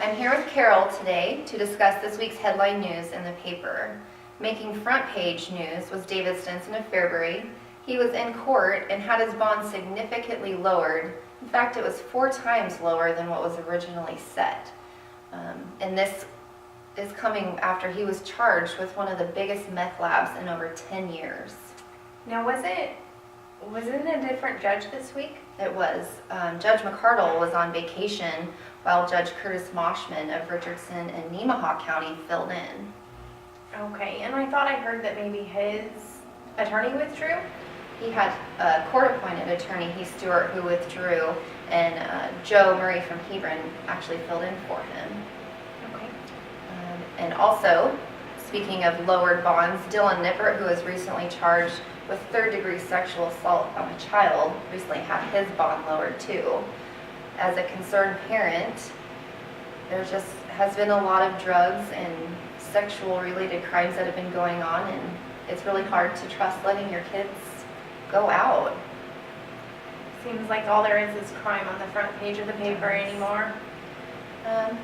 I'm here with Carol today to discuss this week's headline news in the paper. Making front page news was David Stinson of Fairbury. He was in court and had his bond significantly lowered. In fact, it was 4 times lower than what was originally set. And this is coming after he was charged with one of the biggest meth labs in over 10 years. Now, wasn't it a different judge this week? It was. Judge McCardle was on vacation while Judge Curtis Moshman of Richardson and Nemaha County filled in. Okay, and I thought I heard that maybe his attorney withdrew? He had a court-appointed attorney, Heath Stewart, who withdrew, and Joe Murray from Hebron actually filled in for him. Okay. And also, speaking of lowered bonds, Dylan Nippert, who was recently charged with third-degree sexual assault on a child, recently had his bond lowered too. As a concerned parent, there just has been a lot of drugs and sexual-related crimes that have been going on, and it's really hard to trust letting your kids go out. Seems like all there is crime on the front page of the paper anymore.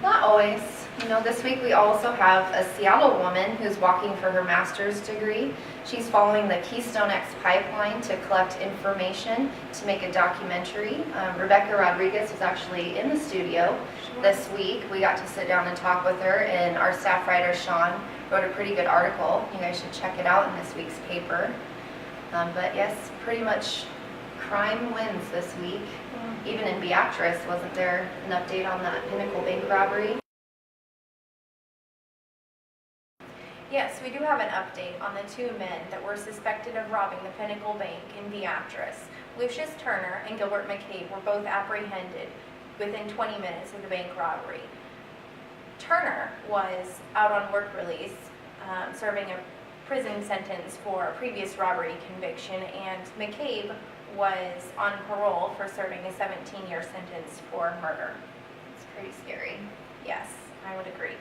Not always. You know, this week we also have a Seattle woman who's walking for her master's degree. She's following the Keystone X pipeline to collect information to make a documentary. Rebecca Rodriguez was actually in the studio this week. We got to sit down and talk with her, and our staff writer Sean wrote a pretty good article. You guys should check it out in this week's paper. But yes, pretty much crime wins this week. Even in Beatrice, wasn't there an update on that Pinnacle Bank robbery? Yes, we do have an update on the 2 men that were suspected of robbing the Pinnacle Bank in Beatrice. Lucius Turner and Gilbert McCabe were both apprehended within 20 minutes of the bank robbery. Turner was out on work release, serving a prison sentence for a previous robbery conviction, and McCabe was on parole for serving a 17-year sentence for murder. It's pretty scary. Yes, I would agree.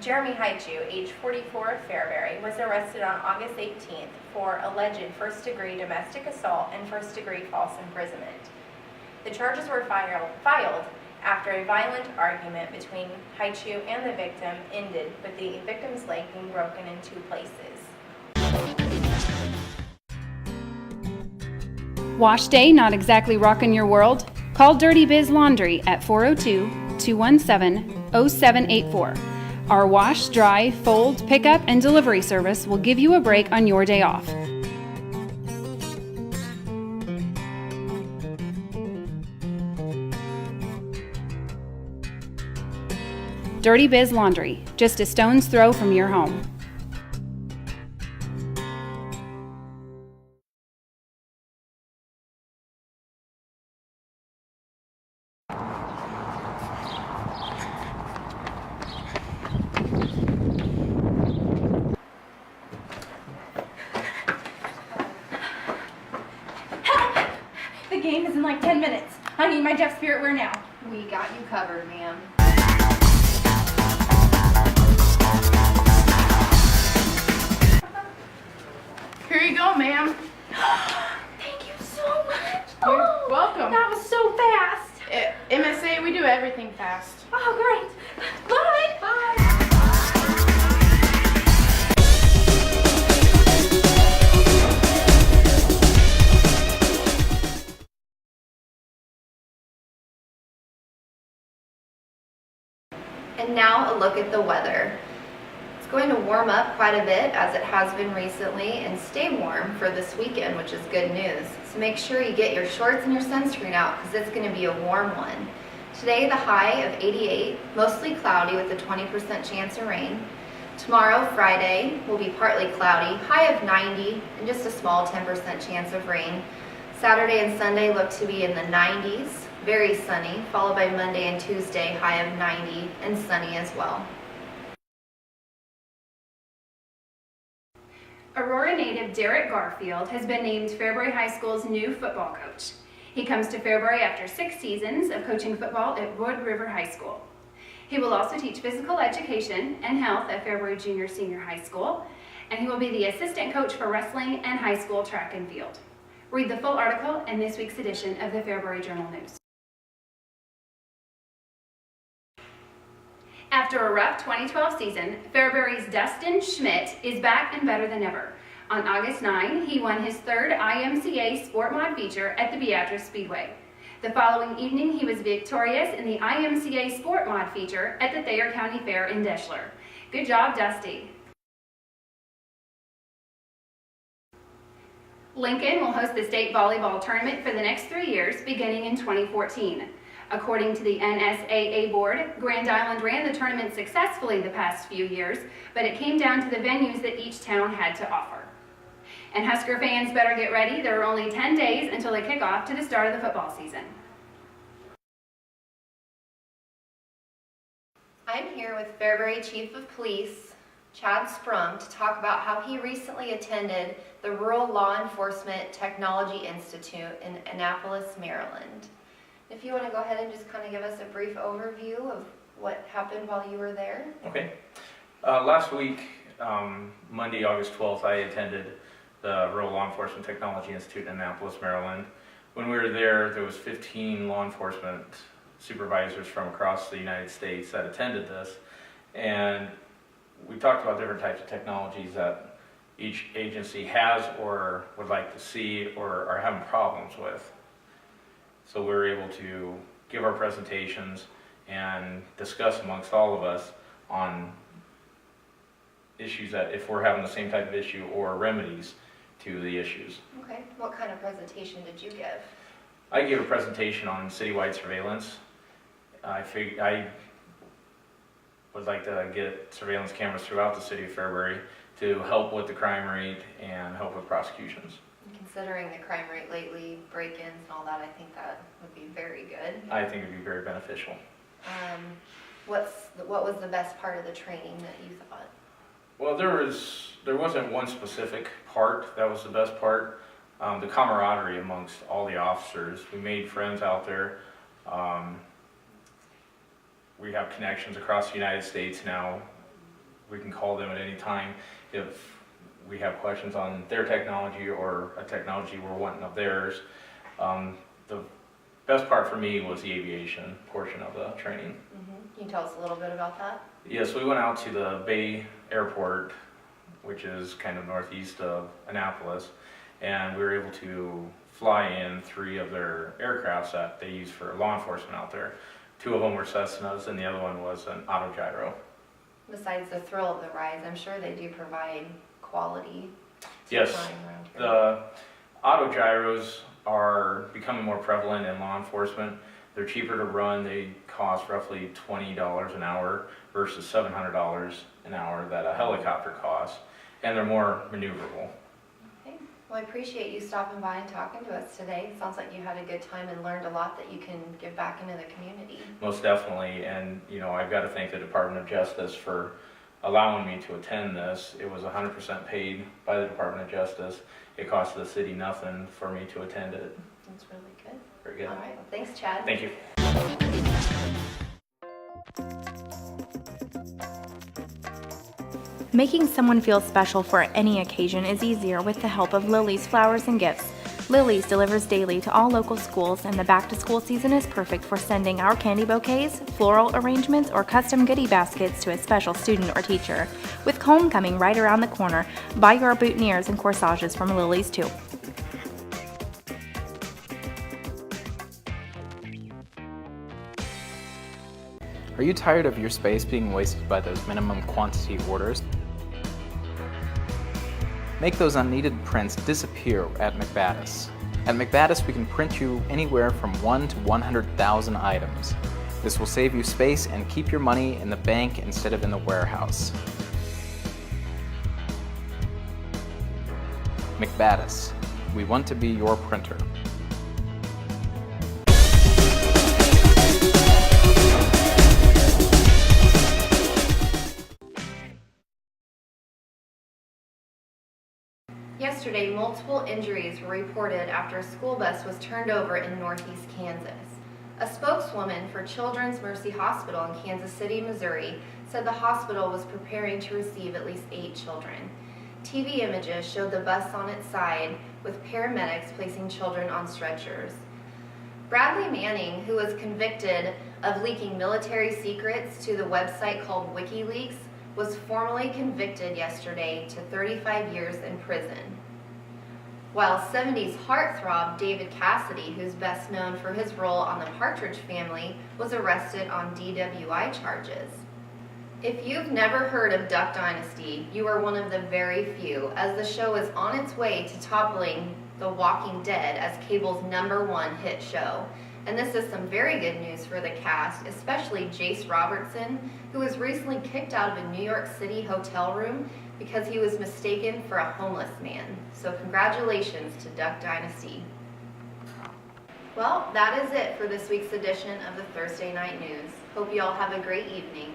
Jeremy Haichu, age 44 of Fairbury, was arrested on August 18th for alleged first-degree domestic assault and first-degree false imprisonment. The charges were filed after a violent argument between Haichu and the victim ended with the victim's leg being broken in 2 places. Wash day not exactly rocking your world? Call Dirty Biz Laundry at 402-217-0784. Our wash, dry, fold, pickup, and delivery service will give you a break on your day off. Dirty Biz Laundry, just a stone's throw from your home. The game is in like 10 minutes. I need my Jeff Spirit wear now. We got you covered, ma'am. Here you go, ma'am. Thank you so much. You're welcome. That was so fast. MSA, we do everything fast. Oh, great. Bye. Bye. And now a look at the weather. It's going to warm up quite a bit as it has been recently, and stay warm for this weekend, which is good news. So make sure you get your shorts and your sunscreen out because it's going to be a warm one. Today the high of 88, mostly cloudy with a 20% chance of rain. Tomorrow, Friday, will be partly cloudy, high of 90 and just a small 10% chance of rain. Saturday and Sunday look to be in the 90s. Very sunny, followed by Monday and Tuesday, high of 90 and sunny as well. Aurora native Derek Garfield has been named Fairbury High School's new football coach. He comes to Fairbury after 6 seasons of coaching football at Wood River High School. He will also teach physical education and health at Fairbury Junior Senior High School, and he will be the assistant coach for wrestling and high school track and field. Read the full article in this week's edition of the Fairbury Journal News. After a rough 2012 season, Fairbury's Dustin Schmidt is back and better than ever. On August 9, he won his third IMCA Sport Mod feature at the Beatrice Speedway. The following evening, he was victorious in the IMCA Sport Mod feature at the Thayer County Fair in Deschler. Good job, Dusty. Lincoln will host the state volleyball tournament for the next 3 years, beginning in 2014. According to the NSAA board, Grand Island ran the tournament successfully the past few years, but it came down to the venues that each town had to offer. And Husker fans better get ready. There are only 10 days until the kickoff to the start of the football season. I'm here with Fairbury Chief of Police, Chad Sprung, to talk about how he recently attended the Rural Law Enforcement Technology Institute in Annapolis, Maryland. If you want to go ahead and just kind of give us a brief overview of what happened while you were there. Okay. Last week, Monday, August 12th, I attended the Rural Law Enforcement Technology Institute in Annapolis, Maryland. When we were there was 15 law enforcement supervisors from across the United States that attended this, and we talked about different types of technologies that each agency has or would like to see or are having problems with. So we were able to give our presentations and discuss amongst all of us on issues that if we're having the same type of issue or remedies to the issues. Okay, what kind of presentation did you give? I gave a presentation on citywide surveillance. I would like to get surveillance cameras throughout the city of Fairbury to help with the crime rate and help with prosecutions. Considering the crime rate lately, break-ins and all that, I think that would be very good. I think it would be very beneficial. What was the best part of the training that you thought? Well, there wasn't one specific part that was the best part. The camaraderie amongst all the officers. We made friends out there. We have connections across the United States now. We can call them at any time if we have questions on their technology or a technology we're wanting of theirs. The best part for me was the aviation portion of the training. Mm-hmm. Can you tell us a little bit about that? Yes, we went out to the Bay Airport, which is kind of northeast of Annapolis, and we were able to fly in 3 of their aircrafts that they use for law enforcement out there. 2 of them were Cessnas and the other one was an autogyro. Besides the thrill of the rides, I'm sure they do provide quality to Yes, flying around here. the autogyros are becoming more prevalent in law enforcement. They're cheaper to run. They cost roughly $20 an hour versus $700 an hour that a helicopter costs, and they're more maneuverable. Okay. Well, I appreciate you stopping by and talking to us today. Sounds like you had a good time and learned a lot that you can give back into the community. Most definitely, and I've got to thank the Department of Justice for allowing me to attend this. It was 100% paid by the Department of Justice. It cost the city nothing for me to attend it. That's really good. Very good. All right. Well, thanks, Chad. Thank you. Making someone feel special for any occasion is easier with the help of Lily's Flowers and Gifts. Lily's delivers daily to all local schools, and the back-to-school season is perfect for sending our candy bouquets, floral arrangements, or custom goodie baskets to a special student or teacher. With homecoming right around the corner, buy your boutonnieres and corsages from Lily's too. Are you tired of your space being wasted by those minimum quantity orders? Make those unneeded prints disappear at McBaddis. At McBaddis, we can print you anywhere from 1 to 100,000 items. This will save you space and keep your money in the bank instead of in the warehouse. McBaddis, we want to be your printer. Yesterday, multiple injuries were reported after a school bus was turned over in northeast Kansas. A spokeswoman for Children's Mercy Hospital in Kansas City, Missouri, said the hospital was preparing to receive at least 8 children. TV images showed the bus on its side with paramedics placing children on stretchers. Bradley Manning, who was convicted of leaking military secrets to the website called WikiLeaks, was formally convicted yesterday to 35 years in prison. While 70s heartthrob David Cassidy, who's best known for his role on The Partridge Family, was arrested on DWI charges. If you've never heard of Duck Dynasty, you are one of the very few, as the show is on its way to toppling The Walking Dead as cable's #1 hit show. And this is some very good news for the cast, especially Jace Robertson, who was recently kicked out of a New York City hotel room because he was mistaken for a homeless man. So congratulations to Duck Dynasty. Well, that is it for this week's edition of the Thursday Night News. Hope you all have a great evening.